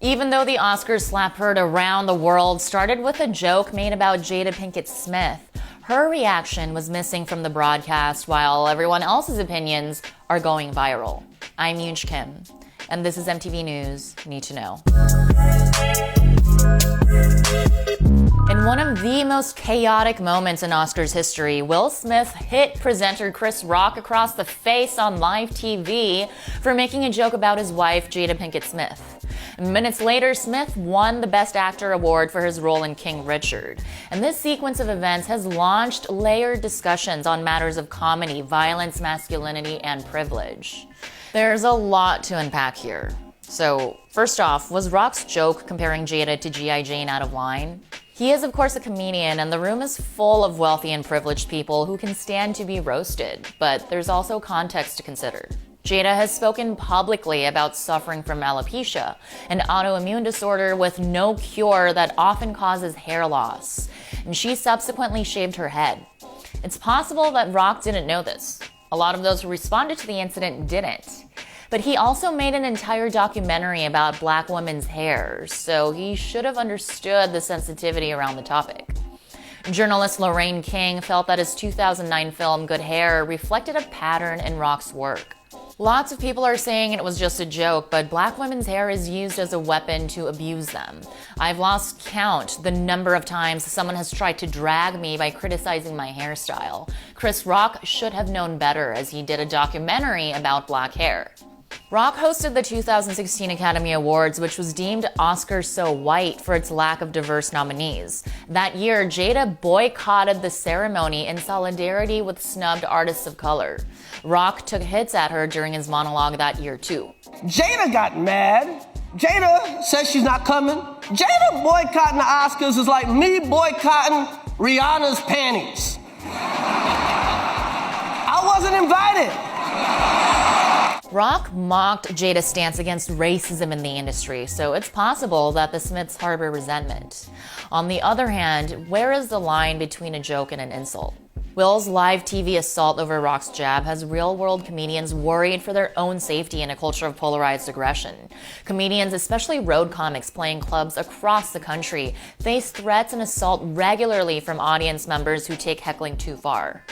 Even though the Oscars slap heard around the world started with a joke made about Jada Pinkett Smith, her reaction was missing from the broadcast while everyone else's opinions are going viral. I'm Yoonch Kim, and this is MTV News Need to Know. In one of the most chaotic moments in Oscars history, Will Smith hit presenter Chris Rock across the face on live TV for making a joke about his wife, Jada Pinkett Smith. Minutes later, Smith won the Best Actor award for his role in King Richard. And this sequence of events has launched layered discussions on matters of comedy, violence, masculinity, and privilege. There's a lot to unpack here. So, first off, was Rock's joke comparing Jada to G.I. Jane out of line? He is, of course, a comedian, and the room is full of wealthy and privileged people who can stand to be roasted, but there's also context to consider. Jada has spoken publicly about suffering from alopecia, an autoimmune disorder with no cure that often causes hair loss, and she subsequently shaved her head. It's possible that Rock didn't know this. A lot of those who responded to the incident didn't. But he also made an entire documentary about Black women's hair, so he should have understood the sensitivity around the topic. Journalist Lorraine King felt that his 2009 film Good Hair reflected a pattern in Rock's work. Lots of people are saying it was just a joke, but Black women's hair is used as a weapon to abuse them. I've lost count the number of times someone has tried to drag me by criticizing my hairstyle. Chris Rock should have known better, as he did a documentary about black hair. Rock hosted the 2016 Academy Awards, which was deemed Oscar so white for its lack of diverse nominees. That year, Jada boycotted the ceremony in solidarity with snubbed artists of color. Rock took hits at her during his monologue that year, too. Jada got mad. Jada says she's not coming. Jada boycotting the Oscars is like me boycotting Rihanna's panties. I wasn't invited. Rock mocked Jada's stance against racism in the industry, so it's possible that the Smiths harbor resentment. On the other hand, where is the line between a joke and an insult? Will's live TV assault over Rock's jab has real-world comedians worried for their own safety in a culture of polarized aggression. Comedians, especially road comics playing clubs across the country, face threats and assault regularly from audience members who take heckling too far.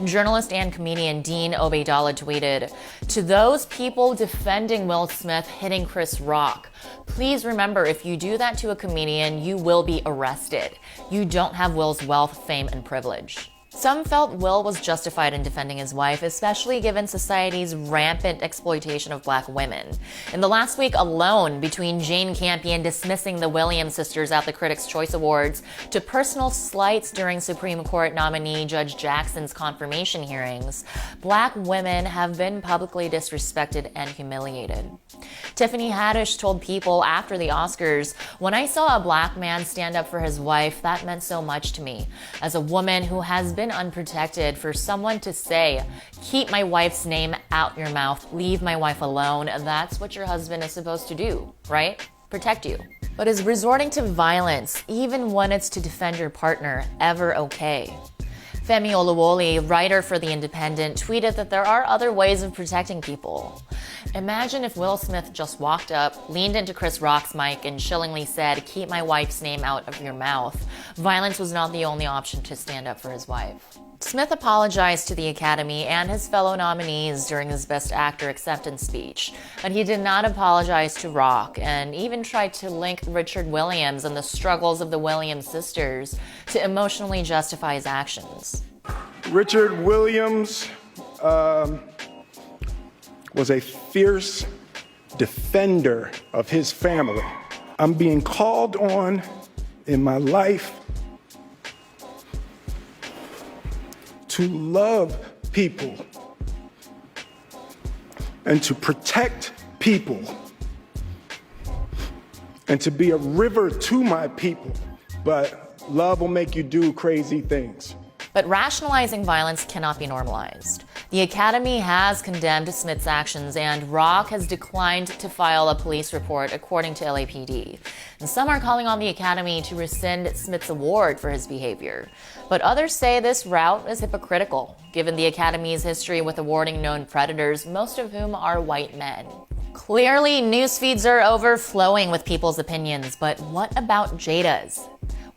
Journalist and comedian Dean Obeidallah tweeted, "To those people defending Will Smith hitting Chris Rock, please remember, if you do that to a comedian, you will be arrested. You don't have Will's wealth, fame, and privilege." Some felt Will was justified in defending his wife, especially given society's rampant exploitation of Black women. In the last week alone, between Jane Campion dismissing the Williams sisters at the Critics' Choice Awards to personal slights during Supreme Court nominee Judge Jackson's confirmation hearings, Black women have been publicly disrespected and humiliated. Tiffany Haddish told People after the Oscars, "When I saw a Black man stand up for his wife, that meant so much to me. As a woman who has been unprotected, for someone to say, 'Keep my wife's name out your mouth, leave my wife alone,' that's what your husband is supposed to do, right? Protect you. But is resorting to violence, even when it's to defend your partner, ever okay?" Femi Oluwole, writer for The Independent, tweeted that there are other ways of protecting people. Imagine if Will Smith just walked up, leaned into Chris Rock's mic, and chillingly said, "Keep my wife's name out of your mouth." Violence was not the only option to stand up for his wife. Smith apologized to the Academy and his fellow nominees during his Best Actor acceptance speech, but he did not apologize to Rock, and even tried to link Richard Williams and the struggles of the Williams sisters to emotionally justify his actions. Richard Williams was a fierce defender of his family. I'm being called on in my life to love people and to protect people and to be a river to my people, but love will make you do crazy things. But rationalizing violence cannot be normalized. The Academy has condemned Smith's actions, and Rock has declined to file a police report, according to LAPD. And some are calling on the Academy to rescind Smith's award for his behavior. But others say this route is hypocritical, given the Academy's history with awarding known predators, most of whom are white men. Clearly, news feeds are overflowing with people's opinions, but what about Jada's?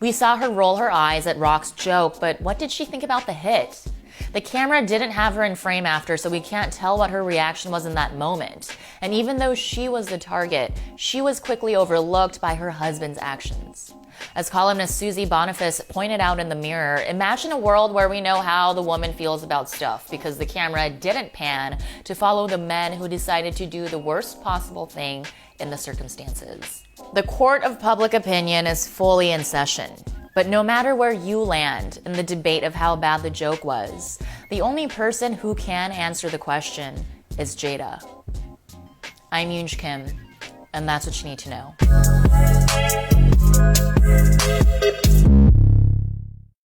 We saw her roll her eyes at Rock's joke, but what did she think about the hit? The camera didn't have her in frame after, so we can't tell what her reaction was in that moment. And even though she was the target, she was quickly overlooked by her husband's actions. As columnist Susie Boniface pointed out in The Mirror, imagine a world where we know how the woman feels about stuff because the camera didn't pan to follow the men who decided to do the worst possible thing in the circumstances. The court of public opinion is fully in session. But no matter where you land in the debate of how bad the joke was, the only person who can answer the question is Jada. I'm Yoonj Kim, and that's what you need to know.